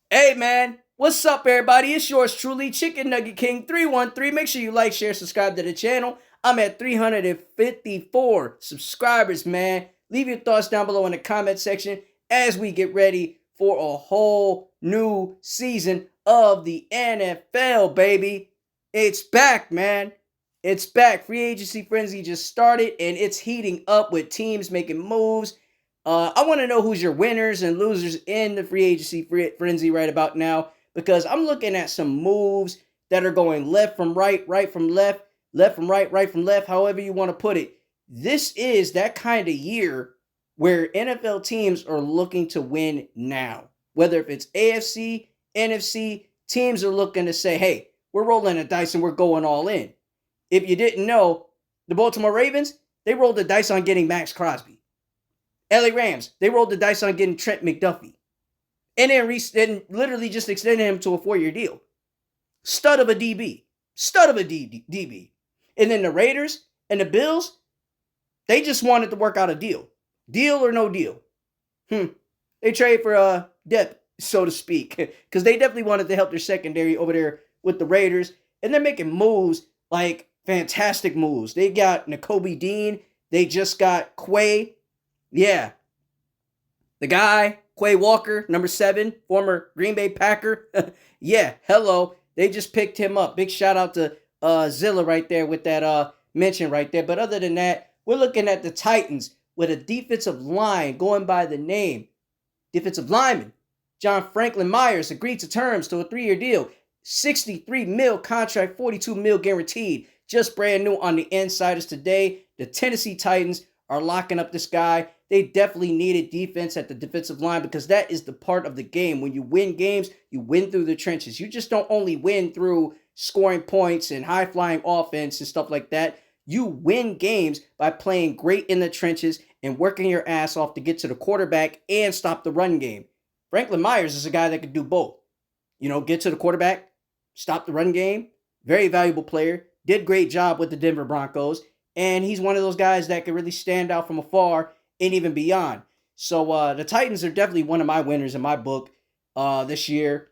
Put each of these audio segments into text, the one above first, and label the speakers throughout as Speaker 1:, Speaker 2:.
Speaker 1: Hey man, what's up everybody? It's yours truly, Chicken Nugget King 313. Make sure you like, share, subscribe to the channel. I'm at 354 subscribers, man. Leave your thoughts down below in the comment section as we get ready for a whole new season of the NFL, baby. It's back, man. It's back. Free agency frenzy just started and it's heating up with teams making moves. I want to know who's your winners and losers in the free agency frenzy right about now because I'm looking at some moves that are going left from right, right from left, left from right, right from left, however you want to put it. This is that kind of year where NFL teams are looking to win now. Whether if it's AFC, NFC, teams are looking to say, hey, we're rolling the dice and we're going all in. If you didn't know, the Baltimore Ravens, they rolled the dice on getting Max Crosby. LA Rams, they rolled the dice on getting Trent McDuffie. And then literally just extended him to a 4-year deal. Stud of a DB. Stud of a DB. And then the Raiders and the Bills, they just wanted to work out a deal. Deal or no deal. They trade for depth, so to speak. Because they definitely wanted to help their secondary over there with the Raiders. And they're making moves, like fantastic moves. They got Nakobe Dean. They just got Quay. Yeah. The guy, Quay Walker, number 7, former Green Bay Packer. Yeah, hello. They just picked him up. Big shout out to Zilla right there with that mention right there. But other than that, we're looking at the Titans with a defensive line going by the name. Defensive lineman John Franklin Myers agreed to terms to a 3-year deal. 63 mil contract, 42 mil guaranteed. Just brand new on the insiders today. The Tennessee Titans are locking up this guy. They definitely needed defense at the defensive line because that is the part of the game. When you win games, you win through the trenches. You just don't only win through scoring points and high-flying offense and stuff like that. You win games by playing great in the trenches and working your ass off to get to the quarterback and stop the run game. Franklin Myers is a guy that could do both. You know, get to the quarterback, stop the run game. Very valuable player. Did great job with the Denver Broncos. And he's one of those guys that can really stand out from afar and even beyond. So the Titans are definitely one of my winners in my book this year,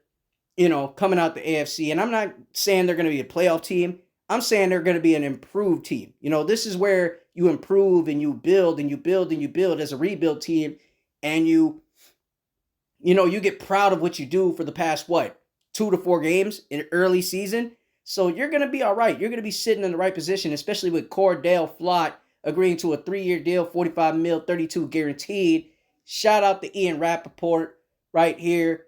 Speaker 1: you know, coming out the AFC. And I'm not saying they're going to be a playoff team. I'm saying they're going to be an improved team. You know, this is where you improve and you build and you build and you build as a rebuild team. And you get proud of what you do for the past, 2 to 4 games in early season. So you're going to be all right. You're going to be sitting in the right position, especially with Cordell Flott agreeing to a 3-year deal, 45 mil, 32 guaranteed. Shout out to Ian Rappaport right here.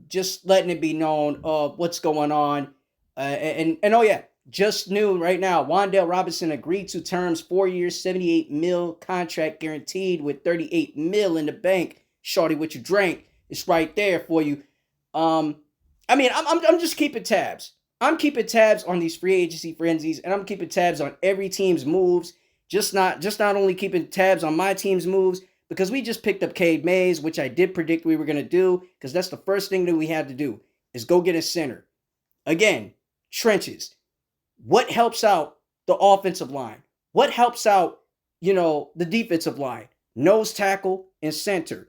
Speaker 1: Just letting it be known what's going on. And oh yeah, just new right now. Wan'Dale Robinson agreed to terms, 4 years, 78 mil contract guaranteed with 38 mil in the bank. Shorty, what you drank? It's right there for you. I'm just keeping tabs. I'm keeping tabs on these free agency frenzies, and I'm keeping tabs on every team's moves. Just not only keeping tabs on my team's moves, because we just picked up Cade Mays, which I did predict we were going to do, because that's the first thing that we had to do, is go get a center. Again, trenches. What helps out the offensive line? What helps out, the defensive line? Nose tackle and center.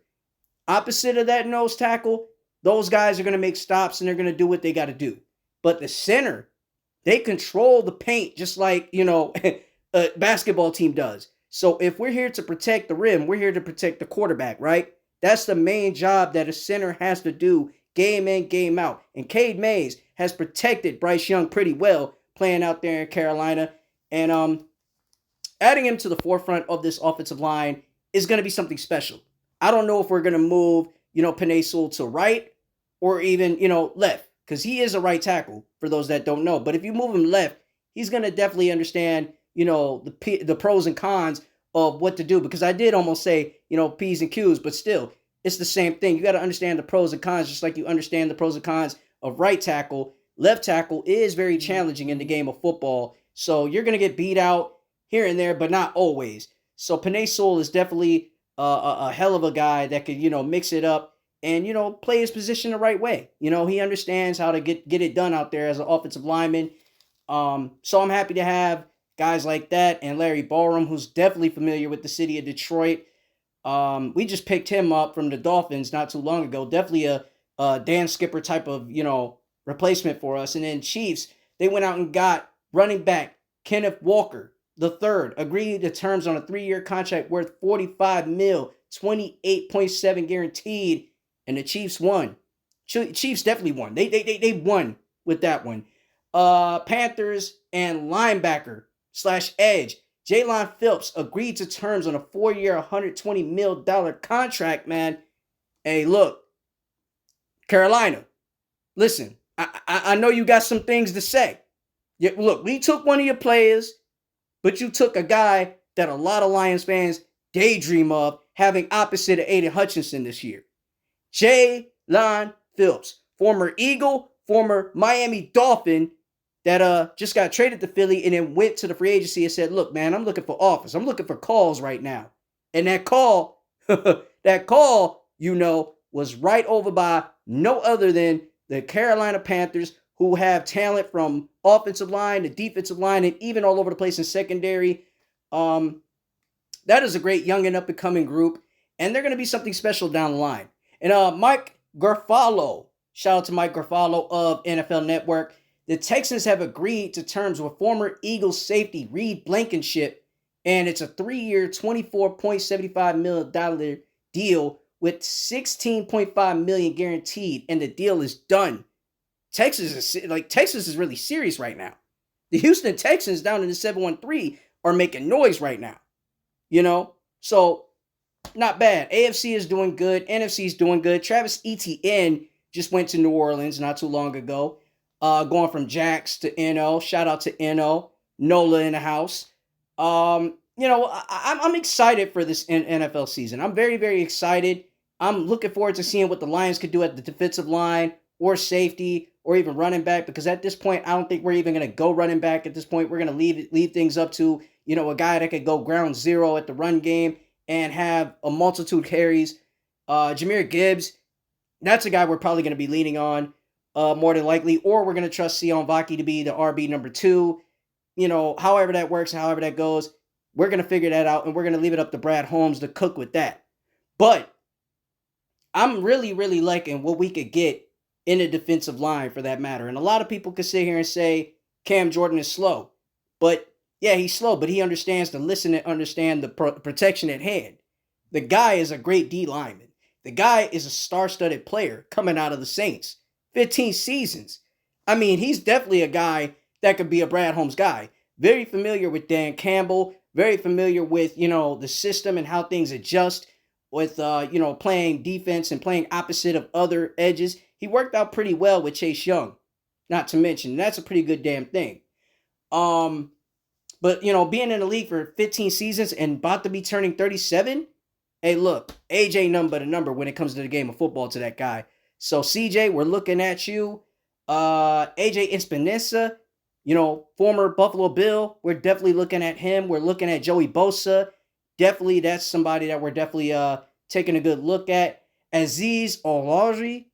Speaker 1: Opposite of that nose tackle, those guys are going to make stops and they're going to do what they got to do. But the center, they control the paint just like, a basketball team does. So if we're here to protect the rim, we're here to protect the quarterback, right? That's the main job that a center has to do game in, game out. And Cade Mays has protected Bryce Young pretty well playing out there in Carolina. And adding him to the forefront of this offensive line is going to be something special. I don't know if we're going to move, Penei Sewell to right or even, left, because he is a right tackle for those that don't know. But if you move him left, he's going to definitely understand, the pros and cons of what to do, because I did almost say, P's and Q's, but still, it's the same thing. You got to understand the pros and cons, just like you understand the pros and cons of right tackle. Left tackle is very challenging in the game of football. So you're going to get beat out here and there, but not always. So Penei Sewell is definitely a hell of a guy that could, mix it up and, play his position the right way. He understands how to get it done out there as an offensive lineman. So I'm happy to have guys like that, and Larry Borom, who's definitely familiar with the city of Detroit. We just picked him up from the Dolphins not too long ago. Definitely a Dan Skipper type of, replacement for us. And then Chiefs, they went out and got running back Kenneth Walker the third, agreed to terms on a 3-year contract worth 45 mil, 28.7 guaranteed, and the Chiefs won. Chiefs definitely won. They won with that one. Panthers and linebacker / edge Jalen Phillips agreed to terms on a 4-year, $120 million contract, man. Hey, look, Carolina, listen, I know you got some things to say. Yeah, look, we took one of your players, but you took a guy that a lot of Lions fans daydream of having opposite of Aiden Hutchinson this year. Jalen Phillips, former Eagle, former Miami Dolphin, that just got traded to Philly and then went to the free agency and said, look, man, I'm looking for offers. I'm looking for calls right now. And that call, was right over by no other than the Carolina Panthers, who have talent from offensive line to defensive line and even all over the place in secondary. That is a great young and up-and-coming group, and they're going to be something special down the line. And Mike Garafolo, shout out to Mike Garafolo of NFL Network. The Texans have agreed to terms with former Eagles safety Reed Blankenship, and it's a 3-year, $24.75 million deal with $16.5 million guaranteed, and the deal is done. Texas is really serious right now. The Houston Texans down in the 713 are making noise right now. So not bad. AFC is doing good. NFC is doing good. Travis Etienne just went to New Orleans not too long ago. Going from Jax to NO. Shout out to NO. Nola in the house. I'm excited for this NFL season. I'm very, very excited. I'm looking forward to seeing what the Lions could do at the defensive line or safety or even running back, because at this point, I don't think we're even going to go running back at this point. We're going to leave things up to, a guy that could go ground zero at the run game and have a multitude carries. Jahmyr Gibbs, that's a guy we're probably going to be leaning on more than likely, or we're going to trust Sion Vaki to be the RB number 2. However that works and however that goes, we're going to figure that out, and we're going to leave it up to Brad Holmes to cook with that. But I'm really, really liking what we could get in the defensive line, for that matter. And a lot of people could sit here and say Cam Jordan is slow. But yeah, he's slow, but he understands to listen and understand the protection at hand. The guy is a great D lineman. The guy is a star-studded player coming out of the Saints. 15 seasons. I mean, he's definitely a guy that could be a Brad Holmes guy. Very familiar with Dan Campbell. Very familiar with, the system and how things adjust with, playing defense and playing opposite of other edges. He worked out pretty well with Chase Young, not to mention. That's a pretty good damn thing. But, being in the league for 15 seasons and about to be turning 37, hey, look, age ain't nothing but a number when it comes to the game of football to that guy. So, CJ, we're looking at you. AJ Espinosa, former Buffalo Bill, we're definitely looking at him. We're looking at Joey Bosa. Definitely, that's somebody that we're definitely taking a good look at. Azeez Ojulari,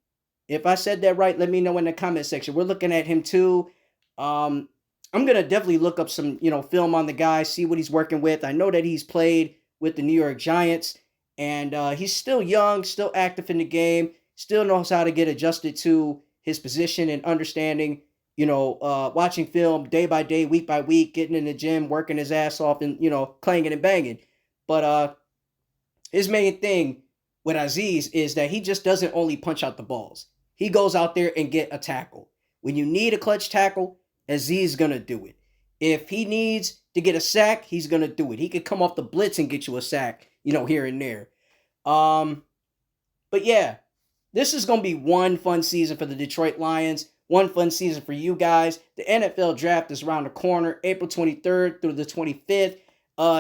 Speaker 1: if I said that right, let me know in the comment section. We're looking at him too. I'm going to definitely look up some, film on the guy, see what he's working with. I know that he's played with the New York Giants, and he's still young, still active in the game, still knows how to get adjusted to his position and understanding, watching film day by day, week by week, getting in the gym, working his ass off and, clanging and banging. But his main thing with Azeez is that he just doesn't only punch out the balls. He goes out there and get a tackle. When you need a clutch tackle, Azeez is going to do it. If he needs to get a sack, he's going to do it. He could come off the blitz and get you a sack, here and there. But yeah, this is going to be one fun season for the Detroit Lions. One fun season for you guys. The NFL draft is around the corner, April 23rd through the 25th.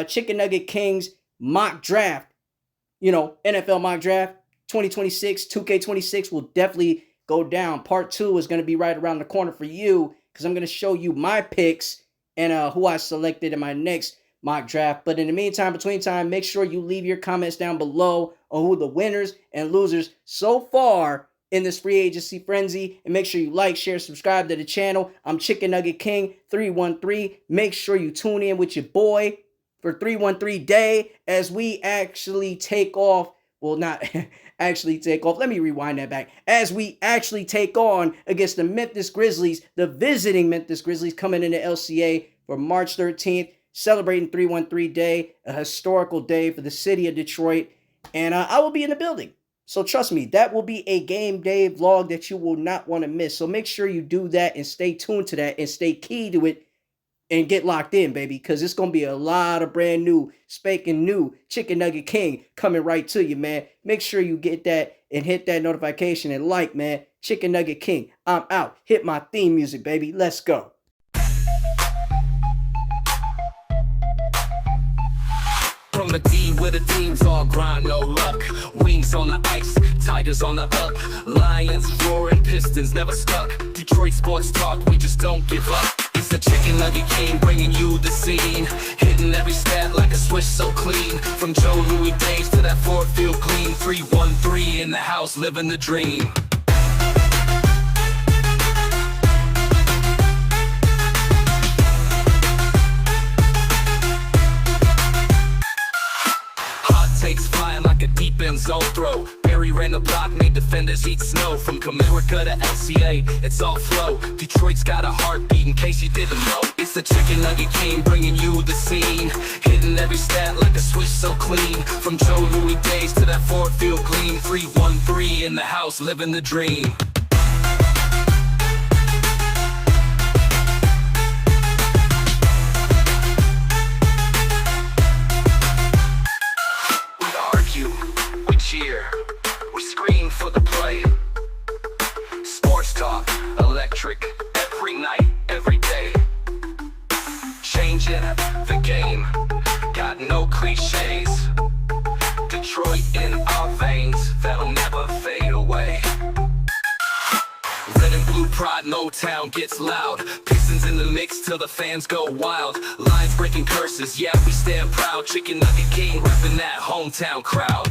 Speaker 1: Chicken Nugget Kings mock draft, NFL mock draft 2026, 2K26 will definitely go down. Part 2 is going to be right around the corner for you, because I'm going to show you my picks and who I selected in my next mock draft. But in the meantime, between time, make sure you leave your comments down below on who the winners and losers so far in this free agency frenzy. And make sure you like, share, subscribe to the channel. I'm Chicken Nugget King 313. Make sure you tune in with your boy for 313 Day as we actually take off. Well, not actually take off. Let me rewind that back. As we actually take on against the Memphis Grizzlies, the visiting Memphis Grizzlies coming into LCA for March 13th, celebrating 313 Day, a historical day for the city of Detroit. And I will be in the building. So trust me, that will be a game day vlog that you will not want to miss. So make sure you do that and stay tuned to that and stay key to it and get locked in, baby, because it's going to be a lot of brand new, spanking new Chicken Nugget King coming right to you, man. Make sure you get that and hit that notification and like, man. Chicken Nugget King, I'm out. Hit my theme music, baby. Let's go.
Speaker 2: From the D where the teams all grind, no luck. Wings on the ice, Tigers on the up. Lions roaring, Pistons never stuck. Detroit sports talk, we just don't give up. It's the Chicken Nugget King bringing you the scene. Hitting every stat like a switch so clean. From Joe Louis days to that Ford Field clean. 313 in the house, living the dream. Takes flying like a deep end zone throw. Barry ran the block, made defenders eat snow. From Comerica to LCA, it's all flow. Detroit's got a heartbeat in case you didn't know. It's the Chicken Nugget King bringing you the scene. Hitting every stat like a switch so clean. From Joe Louis days to that Ford Field clean. 313 in the house, living the dream. We cheer, we scream for the play. Sports talk, electric, every night, every day. Changing the game, got no cliches. Detroit in our veins, that'll never fade away. Red and blue pride, Motown gets loud. Pistons in the mix till the fans go wild. Lines breaking curses, yeah, we stand proud. Chicken Nugget King repping that hometown crowd.